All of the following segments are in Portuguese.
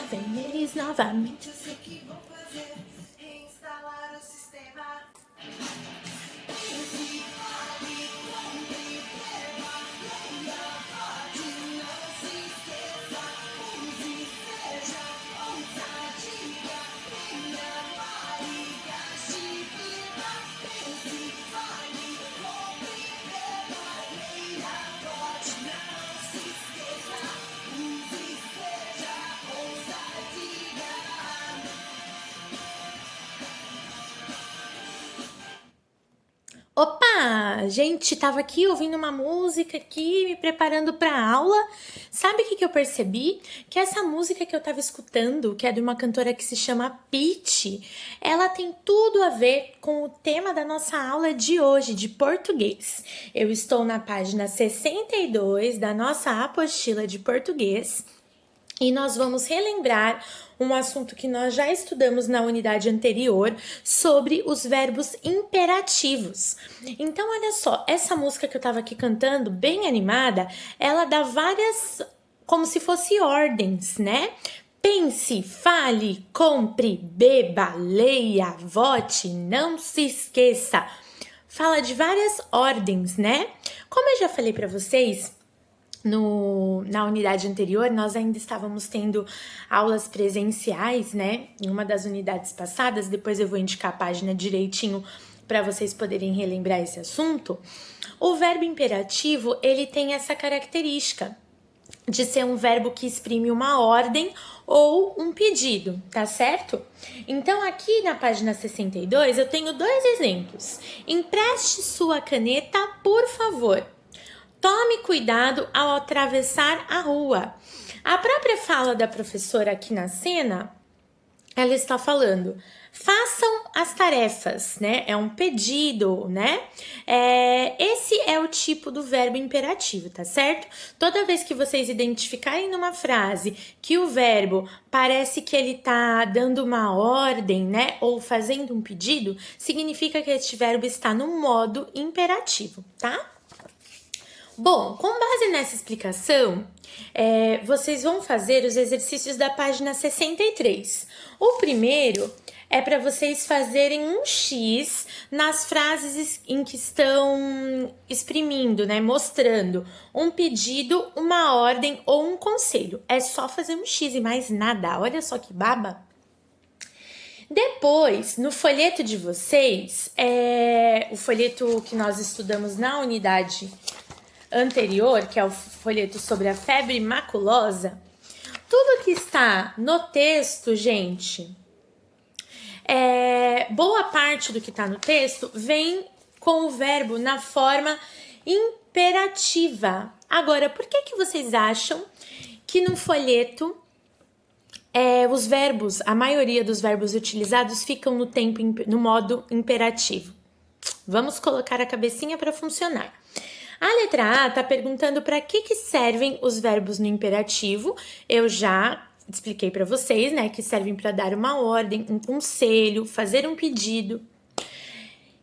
vem eles novamente. Eu sei que vão fazer, reinstalar o sistema. Opa, gente, tava aqui ouvindo uma música aqui, me preparando para aula. Sabe o que eu percebi? Que essa música que eu tava escutando, que é de uma cantora que se chama Pitty, ela tem tudo a ver com o tema da nossa aula de hoje, de português. Eu estou na página 62 da nossa apostila de português. E nós vamos relembrar um assunto que nós já estudamos na unidade anterior sobre os verbos imperativos. Então, olha só, essa música que eu tava aqui cantando, bem animada, ela dá várias, como se fosse ordens, né? Pense, fale, compre, beba, leia, vote, não se esqueça. Fala de várias ordens, né? Como eu já falei para vocês, na unidade anterior, nós ainda estávamos tendo aulas presenciais, né? Em uma das unidades passadas, depois eu vou indicar a página direitinho para vocês poderem relembrar esse assunto. O verbo imperativo, ele tem essa característica de ser um verbo que exprime uma ordem ou um pedido, tá certo? Então, aqui na página 62, eu tenho dois exemplos. Empreste sua caneta, por favor. Tome cuidado ao atravessar a rua. A própria fala da professora aqui na cena, ela está falando, façam as tarefas, né? É um pedido, né? Esse é o tipo do verbo imperativo, tá certo? Toda vez que vocês identificarem numa frase que o verbo parece que ele tá dando uma ordem, né? Ou fazendo um pedido, significa que este verbo está no modo imperativo, tá? Bom, com base nessa explicação, vocês vão fazer os exercícios da página 63. O primeiro é para vocês fazerem um X nas frases em que estão exprimindo, né, mostrando um pedido, uma ordem ou um conselho. É só fazer um X e mais nada. Olha só que baba! Depois, no folheto de vocês, o folheto que nós estudamos na unidade anterior, que é o folheto sobre a febre maculosa, tudo que está no texto, gente, boa parte do que está no texto vem com o verbo na forma imperativa. Agora, por que vocês acham que no folheto os verbos, a maioria dos verbos utilizados ficam no modo imperativo? Vamos colocar a cabecinha para funcionar. A letra A está perguntando para que servem os verbos no imperativo. Eu já expliquei para vocês, né, que servem para dar uma ordem, um conselho, fazer um pedido.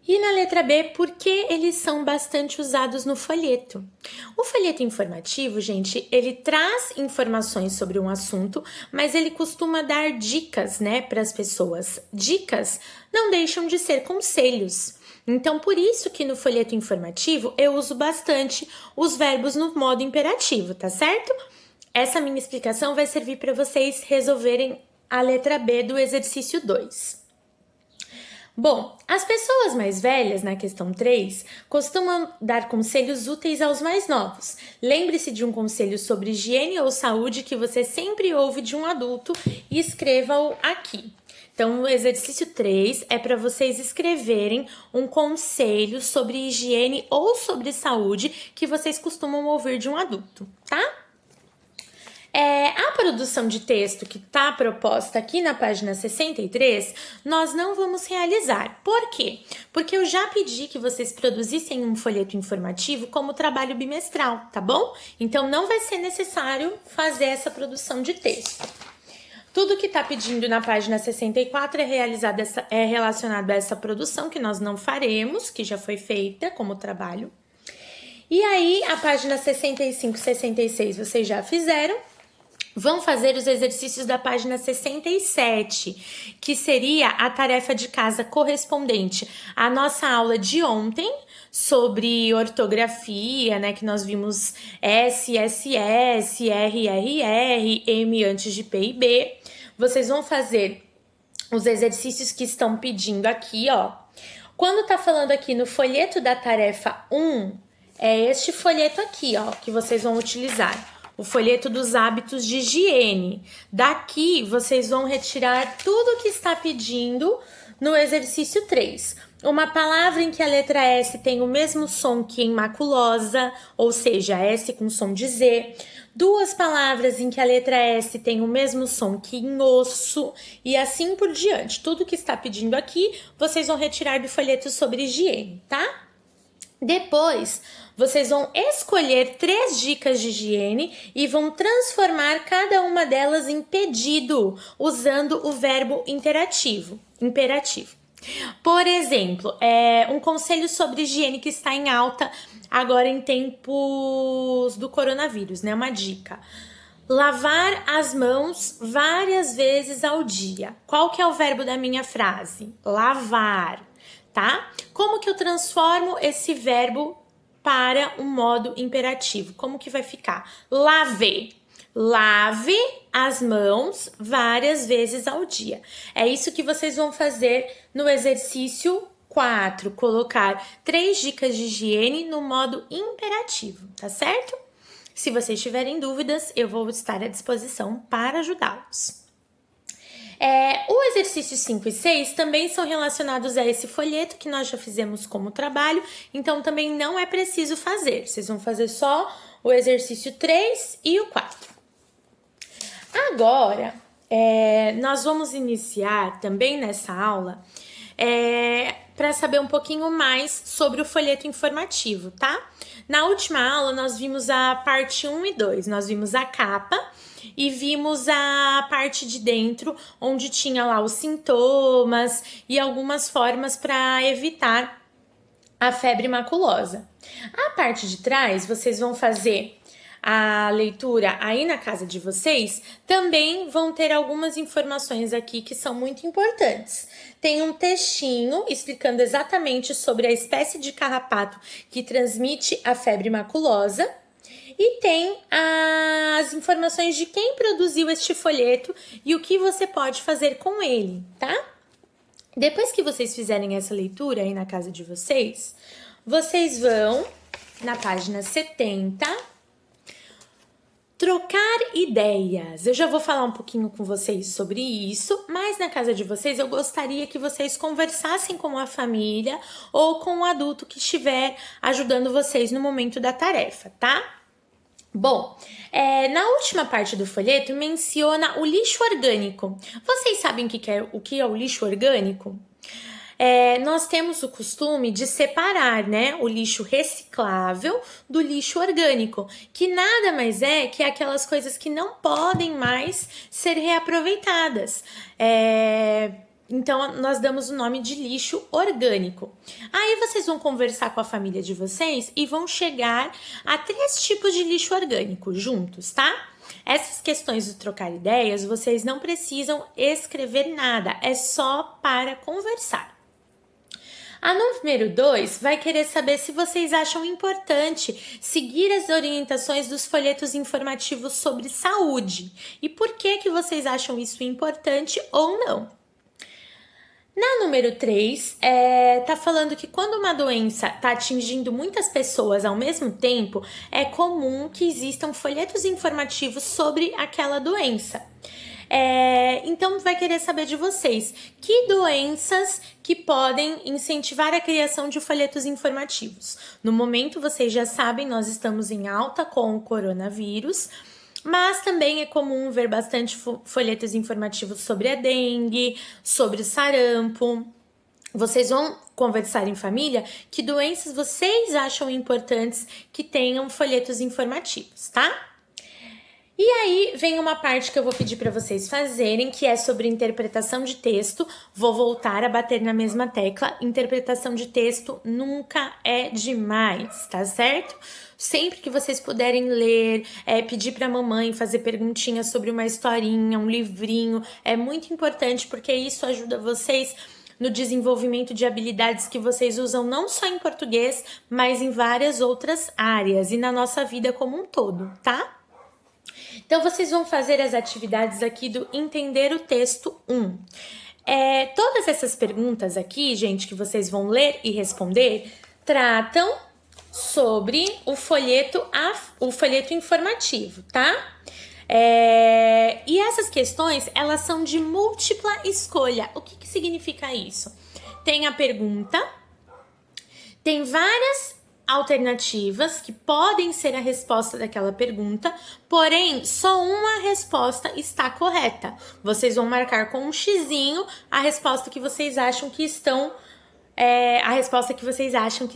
E na letra B, por que eles são bastante usados no folheto? O folheto informativo, gente, ele traz informações sobre um assunto, mas ele costuma dar dicas, né, para as pessoas. Dicas não deixam de ser conselhos. Então, por isso que no folheto informativo eu uso bastante os verbos no modo imperativo, tá certo? Essa minha explicação vai servir para vocês resolverem a letra B do exercício 2. Bom, as pessoas mais velhas, na questão 3, costumam dar conselhos úteis aos mais novos. Lembre-se de um conselho sobre higiene ou saúde que você sempre ouve de um adulto e escreva-o aqui. Então, o exercício 3 é para vocês escreverem um conselho sobre higiene ou sobre saúde que vocês costumam ouvir de um adulto, tá? A produção de texto que está proposta aqui na página 63, nós não vamos realizar. Por quê? Porque eu já pedi que vocês produzissem um folheto informativo como trabalho bimestral, tá bom? Então, não vai ser necessário fazer essa produção de texto. Tudo que está pedindo na página 64 é relacionado a essa produção, que nós não faremos, que já foi feita como trabalho. E aí, a página 65 e 66 vocês já fizeram. vão fazer os exercícios da página 67, que seria a tarefa de casa correspondente à nossa aula de ontem sobre ortografia, né, que nós vimos S, S, S, R, R, R, M antes de P e B. Vocês vão fazer os exercícios que estão pedindo aqui, ó. Quando tá falando aqui no folheto da tarefa 1, é este folheto aqui, ó, que vocês vão utilizar. O folheto dos hábitos de higiene. Daqui, vocês vão retirar tudo que está pedindo no exercício 3. Uma palavra em que a letra S tem o mesmo som que em maculosa, ou seja, S com som de Z. Duas palavras em que a letra S tem o mesmo som que em osso, e assim por diante. Tudo que está pedindo aqui, vocês vão retirar do folheto sobre higiene, tá? Depois, vocês vão escolher 3 dicas de higiene e vão transformar cada uma delas em pedido, usando o verbo imperativo. Por exemplo, um conselho sobre higiene que está em alta agora em tempos do coronavírus, né? Uma dica. Lavar as mãos várias vezes ao dia. Qual que é o verbo da minha frase? Lavar, tá? Como que eu transformo esse verbo para um modo imperativo? Como que vai ficar? Lave. Lave as mãos várias vezes ao dia. É isso que vocês vão fazer no exercício 4. Colocar 3 dicas de higiene no modo imperativo, tá certo? Se vocês tiverem dúvidas, eu vou estar à disposição para ajudá-los. O exercício 5 e 6 também são relacionados a esse folheto que nós já fizemos como trabalho, então também não é preciso fazer. Vocês vão fazer só o exercício 3 e o 4. Agora, nós vamos iniciar também nessa aula para saber um pouquinho mais sobre o folheto informativo, tá? Na última aula, nós vimos a parte 1 e 2. Nós vimos a capa e vimos a parte de dentro, onde tinha lá os sintomas e algumas formas para evitar a febre maculosa. A parte de trás, vocês vão fazer a leitura aí na casa de vocês, também vão ter algumas informações aqui que são muito importantes. Tem um textinho explicando exatamente sobre a espécie de carrapato que transmite a febre maculosa e tem as informações de quem produziu este folheto e o que você pode fazer com ele, tá? Depois que vocês fizerem essa leitura aí na casa de vocês, vocês vão na página 70 trocar ideias. Eu já vou falar um pouquinho com vocês sobre isso, mas na casa de vocês eu gostaria que vocês conversassem com a família ou com o adulto que estiver ajudando vocês no momento da tarefa, tá? Bom, na última parte do folheto menciona o lixo orgânico. Vocês sabem o que é o lixo orgânico? Nós temos o costume de separar, né, o lixo reciclável do lixo orgânico, que nada mais é que aquelas coisas que não podem mais ser reaproveitadas. Então, nós damos o nome de lixo orgânico. Aí vocês vão conversar com a família de vocês e vão chegar a 3 tipos de lixo orgânico juntos, tá? Essas questões de trocar ideias, vocês não precisam escrever nada, é só para conversar. A número 2 vai querer saber se vocês acham importante seguir as orientações dos folhetos informativos sobre saúde e por que vocês acham isso importante ou não. Na número 3, tá falando que quando uma doença tá atingindo muitas pessoas ao mesmo tempo, é comum que existam folhetos informativos sobre aquela doença. Então, vai querer saber de vocês que doenças que podem incentivar a criação de folhetos informativos. No momento, vocês já sabem, nós estamos em alta com o coronavírus, mas também é comum ver bastante folhetos informativos sobre a dengue, sobre o sarampo. Vocês vão conversar em família que doenças vocês acham importantes que tenham folhetos informativos, tá? E aí vem uma parte que eu vou pedir para vocês fazerem, que é sobre interpretação de texto. Vou voltar a bater na mesma tecla. Interpretação de texto nunca é demais, tá certo? Sempre que vocês puderem ler, pedir para a mamãe fazer perguntinhas sobre uma historinha, um livrinho, é muito importante porque isso ajuda vocês no desenvolvimento de habilidades que vocês usam não só em português, mas em várias outras áreas e na nossa vida como um todo, tá? Então, vocês vão fazer as atividades aqui do Entender o Texto 1. Todas essas perguntas aqui, gente, que vocês vão ler e responder, tratam sobre o folheto informativo, tá? E essas questões, elas são de múltipla escolha. O que significa isso? Tem a pergunta, tem várias alternativas que podem ser a resposta daquela pergunta, porém, só uma resposta está correta. Vocês vão marcar com um xizinho a resposta que vocês acham que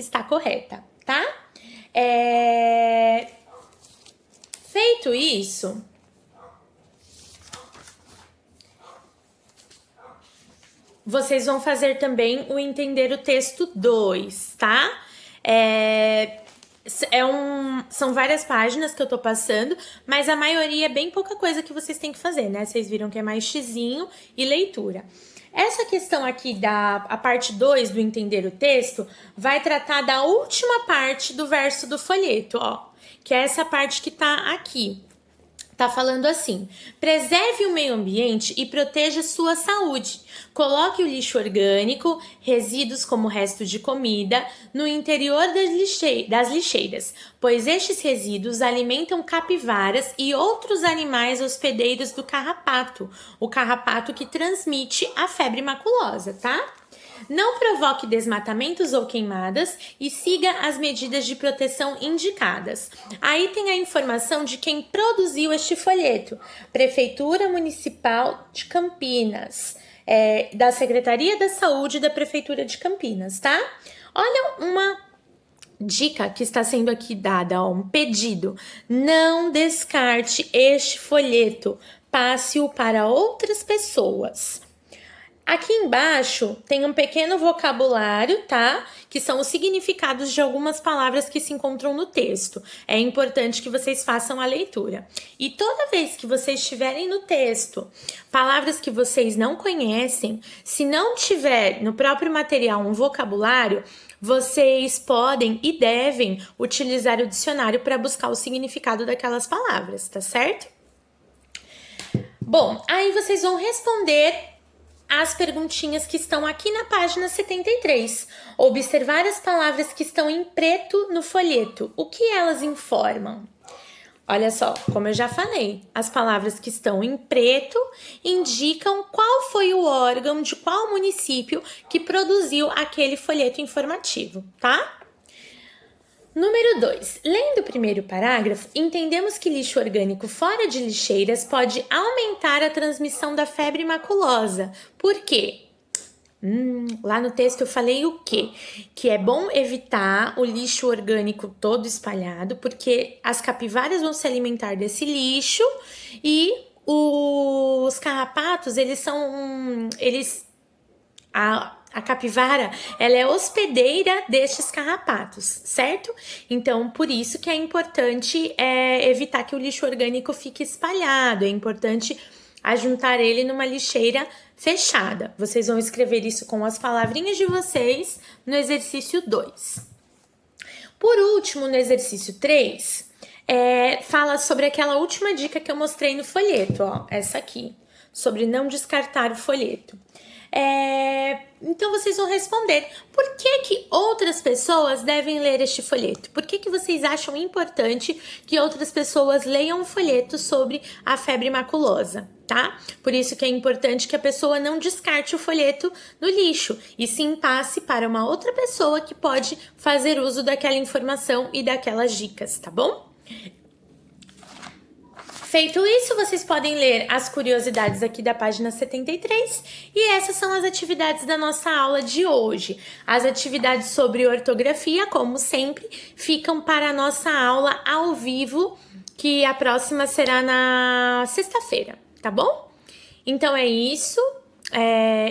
está correta, tá? Feito isso, vocês vão fazer também o Entender o Texto 2, tá? São várias páginas que eu tô passando, mas a maioria é bem pouca coisa que vocês têm que fazer, né? Vocês viram que é mais xizinho e leitura. Essa questão aqui a parte 2 do Entender o Texto vai tratar da última parte do verso do folheto, ó, que é essa parte que tá aqui. Tá falando assim: preserve o meio ambiente e proteja sua saúde. Coloque o lixo orgânico, resíduos como restos de comida, no interior das lixeiras, pois estes resíduos alimentam capivaras e outros animais hospedeiros do carrapato, o carrapato que transmite a febre maculosa, tá? Não provoque desmatamentos ou queimadas e siga as medidas de proteção indicadas. Aí tem a informação de quem produziu este folheto. Prefeitura Municipal de Campinas, da Secretaria da Saúde da Prefeitura de Campinas, tá? Olha uma dica que está sendo aqui dada, ó, um pedido. Não descarte este folheto, passe-o para outras pessoas. Aqui embaixo tem um pequeno vocabulário, tá? Que são os significados de algumas palavras que se encontram no texto. É importante que vocês façam a leitura. E toda vez que vocês tiverem no texto palavras que vocês não conhecem, se não tiver no próprio material um vocabulário, vocês podem e devem utilizar o dicionário para buscar o significado daquelas palavras, tá certo? Bom, aí vocês vão responder as perguntinhas que estão aqui na página 73. Observar as palavras que estão em preto no folheto. O que elas informam? Olha só, como eu já falei, as palavras que estão em preto indicam qual foi o órgão de qual município que produziu aquele folheto informativo, tá? Número 2. Lendo o primeiro parágrafo, entendemos que lixo orgânico fora de lixeiras pode aumentar a transmissão da febre maculosa. Por quê? Lá no texto eu falei o quê? Que é bom evitar o lixo orgânico todo espalhado, porque as capivaras vão se alimentar desse lixo e os carrapatos, a capivara, ela é hospedeira destes carrapatos, certo? Então, por isso que é importante evitar que o lixo orgânico fique espalhado, é importante ajuntar ele numa lixeira fechada. Vocês vão escrever isso com as palavrinhas de vocês no exercício 2. Por último, no exercício 3, fala sobre aquela última dica que eu mostrei no folheto, ó, essa aqui, sobre não descartar o folheto. Então vocês vão responder por que outras pessoas devem ler este folheto? Por que vocês acham importante que outras pessoas leiam um folheto sobre a febre maculosa, tá? Por isso que é importante que a pessoa não descarte o folheto no lixo e sim passe para uma outra pessoa que pode fazer uso daquela informação e daquelas dicas, tá bom? Feito isso, vocês podem ler as curiosidades aqui da página 73 e essas são as atividades da nossa aula de hoje. As atividades sobre ortografia, como sempre, ficam para a nossa aula ao vivo que a próxima será na sexta-feira, tá bom? Então é isso.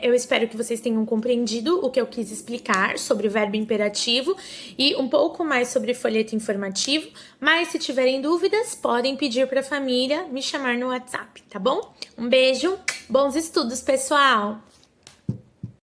Eu espero que vocês tenham compreendido o que eu quis explicar sobre o verbo imperativo e um pouco mais sobre folheto informativo, mas se tiverem dúvidas, podem pedir para a família me chamar no WhatsApp, tá bom? Um beijo, bons estudos, pessoal!